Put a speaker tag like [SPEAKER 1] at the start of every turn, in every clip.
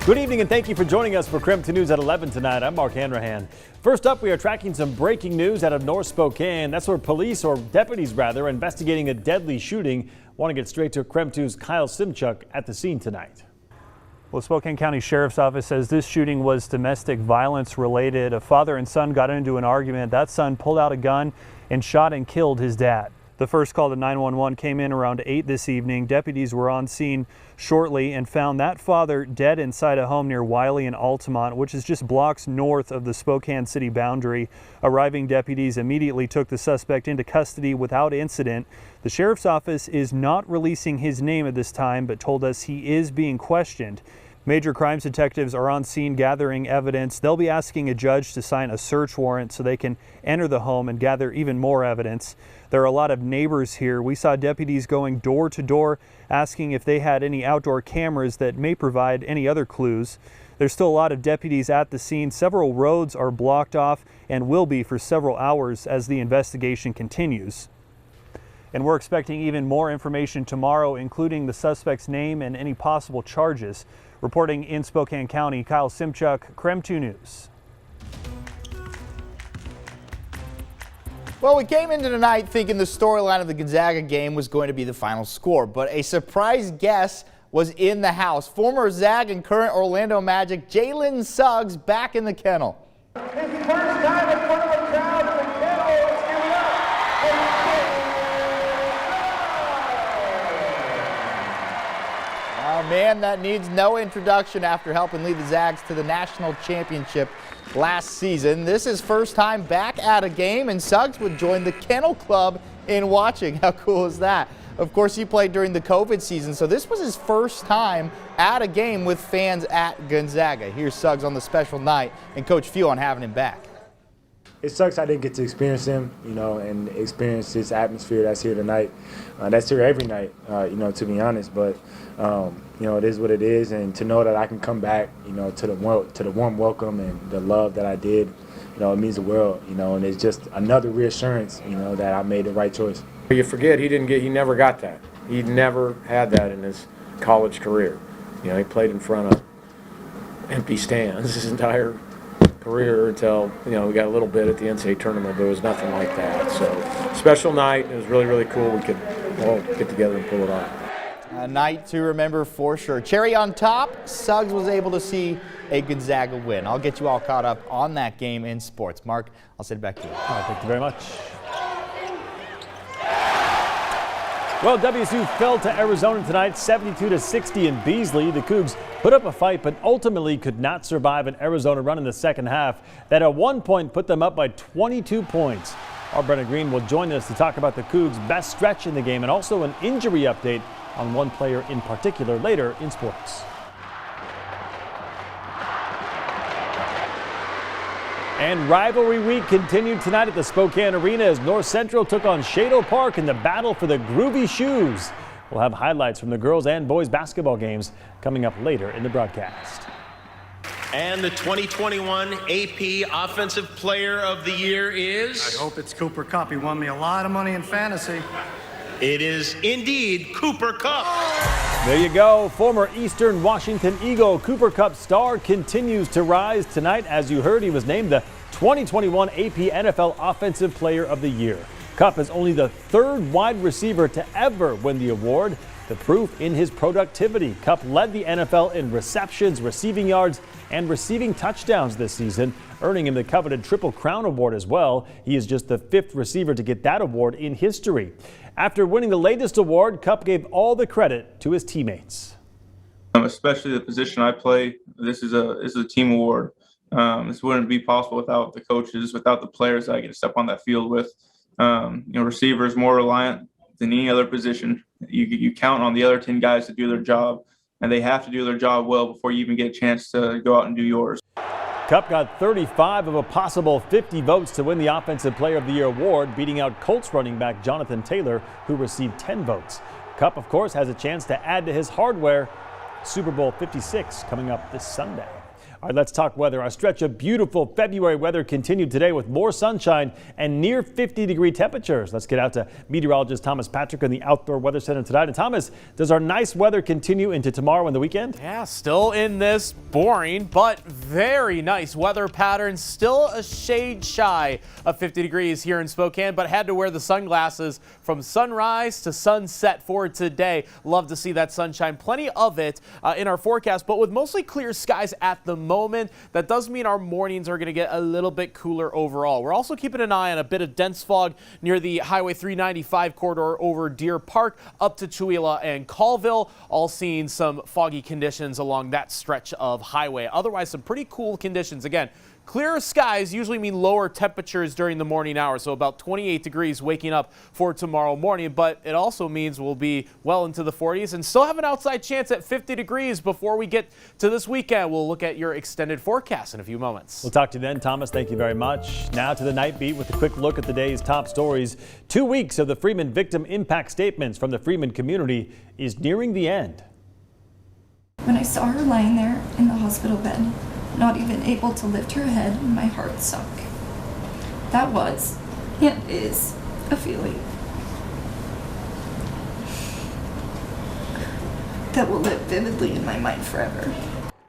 [SPEAKER 1] Good evening and thank you for joining us for KREM 2 News at 11 tonight. I'm Mark Hanrahan. First up, we are tracking some breaking news out of North Spokane. That's where police, or deputies rather, are investigating a deadly shooting. Want to get straight to KREM 2's Kyle Simchuk at the scene tonight.
[SPEAKER 2] Well, Spokane County Sheriff's Office says this shooting was domestic violence related. A father and son got into an argument. That son pulled out a gun and shot and killed his dad. The first call to 911 came in around 8 this evening. Deputies were on scene shortly and found that father dead inside a home near Wiley and Altamont, which is just blocks north of the Spokane city boundary. Arriving deputies immediately took the suspect into custody without incident. The sheriff's office is not releasing his name at this time, but told us he is being questioned. Major crimes detectives are on scene gathering evidence. They'll be asking a judge to sign a search warrant so they can enter the home and gather even more evidence. There are a lot of neighbors here. We saw deputies going door to door asking if they had any outdoor cameras that may provide any other clues. There's still a lot of deputies at the scene. Several roads are blocked off and will be for several hours as the investigation continues. And we're expecting even more information tomorrow, including the suspect's name and any possible charges. Reporting in Spokane County, Kyle Simchuk, KREM 2 News.
[SPEAKER 3] Well, we came into tonight thinking the storyline of the Gonzaga game was going to be the final score, but a surprise guest was in the house. Former Zag and current Orlando Magic Jalen Suggs back in the kennel.
[SPEAKER 4] His first time in front of a crowd in the kennel. Let's give it up.
[SPEAKER 3] A man that needs no introduction after helping lead the Zags to the national championship last season. This is first time back at a game, and Suggs would join the Kennel Club in watching. How cool is that? Of course, he played during the COVID season, so this was his first time at a game with fans at Gonzaga. Here's Suggs on the special night and Coach Few on having him back.
[SPEAKER 5] It sucks I didn't get to experience him, and experience this atmosphere that's here tonight. That's here every night, to be honest. But, it is what it is. And to know that I can come back, to the warm welcome and the love that I did, it means the world, and it's just another reassurance, that I made the right choice.
[SPEAKER 6] You forget he never got that. He never had that in his college career. He played in front of empty stands his entire career until we got a little bit at the NCAA tournament, but it was nothing like that. So special night. It was really, really cool. We could all get together and pull it off.
[SPEAKER 3] A night to remember for sure. Cherry on top, Suggs was able to see a Gonzaga win. I'll get you all caught up on that game in sports. Mark, I'll send it back to you.
[SPEAKER 1] All right, thank you very much. Well, WSU fell to Arizona tonight, 72-60 in Beasley. The Cougs put up a fight, but ultimately could not survive an Arizona run in the second half. That at one point put them up by 22 points. Our Brenna Green will join us to talk about the Cougs' best stretch in the game and also an injury update on one player in particular later in sports. And rivalry week continued tonight at the Spokane Arena as North Central took on Shadle Park in the battle for the Groovy Shoes. We'll have highlights from the girls and boys basketball games coming up later in the broadcast.
[SPEAKER 7] And the 2021 AP Offensive Player of the Year is?
[SPEAKER 8] I hope it's Cooper Kupp. He won me a lot of money in fantasy.
[SPEAKER 7] It is indeed Cooper Kupp.
[SPEAKER 1] There you go. Former Eastern Washington Eagle Cooper Kupp star continues to rise tonight. As you heard, he was named the 2021 AP NFL Offensive Player of the Year. Kupp is only the third wide receiver to ever win the award. The proof in his productivity. Kupp led the NFL in receptions, receiving yards, and receiving touchdowns this season, earning him the coveted Triple Crown Award as well. He is just the fifth receiver to get that award in history. After winning the latest award, Kupp gave all the credit to his teammates.
[SPEAKER 9] Especially the position I play, this is a team award. This wouldn't be possible without the coaches, without the players that I get to step on that field with. Receivers more reliant than any other position. You count on the other 10 guys to do their job, and they have to do their job well before you even get a chance to go out and do yours.
[SPEAKER 1] Kupp got 35 of a possible 50 votes to win the Offensive Player of the Year award, beating out Colts running back Jonathan Taylor, who received 10 votes. Kupp, of course, has a chance to add to his hardware. Super Bowl 56 coming up this Sunday. All right, let's talk weather. Our stretch of beautiful February weather continued today with more sunshine and near 50-degree temperatures. Let's get out to meteorologist Thomas Patrick in the Outdoor Weather Center tonight. And Thomas, does our nice weather continue into tomorrow and the weekend?
[SPEAKER 10] Yeah, still in this boring but very nice weather pattern. Still a shade shy of 50 degrees here in Spokane, but had to wear the sunglasses from sunrise to sunset for today. Love to see that sunshine. Plenty of it in our forecast, but with mostly clear skies at the moment. That does mean our mornings are going to get a little bit cooler overall. We're also keeping an eye on a bit of dense fog near the Highway 395 corridor over Deer Park up to Chewelah and Colville. All seeing some foggy conditions along that stretch of highway. Otherwise, some pretty cool conditions. Again, clearer skies usually mean lower temperatures during the morning hours, so about 28 degrees waking up for tomorrow morning, but it also means we'll be well into the 40s and still have an outside chance at 50 degrees before we get to this weekend. We'll look at your extended forecast in a few moments.
[SPEAKER 1] We'll talk to you then, Thomas. Thank you very much. Now to the Night Beat with a quick look at the day's top stories. 2 weeks of the Freeman victim impact statements from the Freeman community is nearing the end.
[SPEAKER 11] When I saw her lying there in the hospital bed, not even able to lift her head, my heart sunk. That was, and is, a feeling that will live vividly in my mind forever.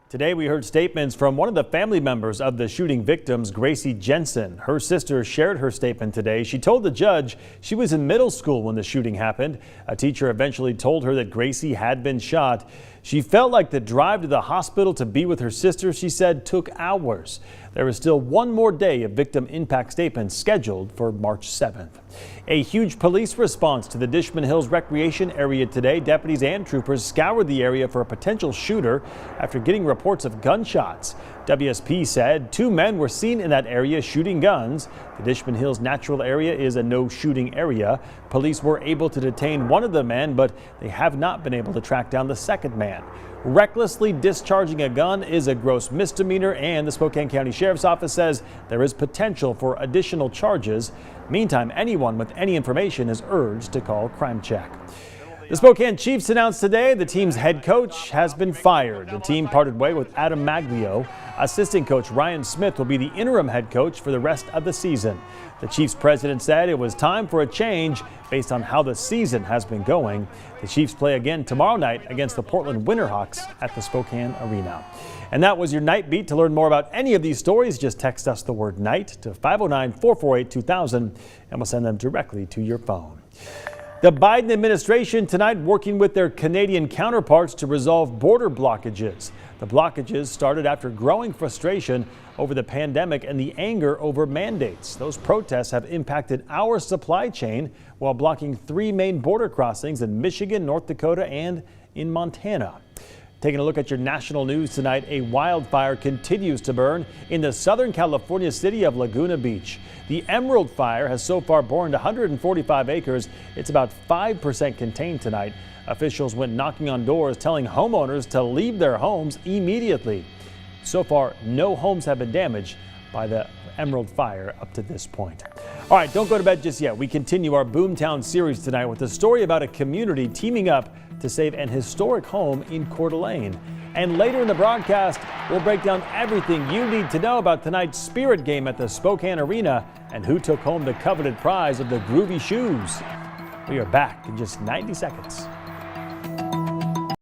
[SPEAKER 1] Today we heard statements from one of the family members of the shooting victims, Gracie Jensen. Her sister shared her statement today. She told the judge she was in middle school when the shooting happened. A teacher eventually told her that Gracie had been shot. She felt like the drive to the hospital to be with her sister, she said, took hours. There is still one more day of victim impact statements scheduled for March 7th. A huge police response to the Dishman Hills recreation area today. Deputies and troopers scoured the area for a potential shooter after getting reports of gunshots. WSP said 2 men were seen in that area shooting guns. The Dishman Hills natural area is a no shooting area. Police were able to detain one of the men, but they have not been able to track down the second man. Recklessly discharging a gun is a gross misdemeanor, and the Spokane County Sheriff's Office says there is potential for additional charges. Meantime, anyone with any information is urged to call Crime Check. The Spokane Chiefs announced today the team's head coach has been fired. The team parted way with Adam Maglio. Assistant coach Ryan Smith will be the interim head coach for the rest of the season. The Chiefs president said it was time for a change based on how the season has been going. The Chiefs play again tomorrow night against the Portland Winterhawks at the Spokane Arena. And that was your Night Beat. To learn more about any of these stories, just text us the word night to 509-448-2000 and we'll send them directly to your phone. The Biden administration tonight working with their Canadian counterparts to resolve border blockages. The blockages started after growing frustration over the pandemic and the anger over mandates. Those protests have impacted our supply chain while blocking 3 main border crossings in Michigan, North Dakota, and in Montana. Taking a look at your national news tonight, a wildfire continues to burn in the Southern California city of Laguna Beach. The Emerald Fire has so far burned 145 acres. It's about 5% contained tonight. Officials went knocking on doors telling homeowners to leave their homes immediately. So far, no homes have been damaged by the Emerald Fire up to this point. All right, don't go to bed just yet. We continue our Boomtown series tonight with a story about a community teaming up to save an historic home in Coeur d'Alene. And later in the broadcast, we'll break down everything you need to know about tonight's Spirit game at the Spokane Arena and who took home the coveted prize of the Groovy Shoes. We are back in just 90 seconds.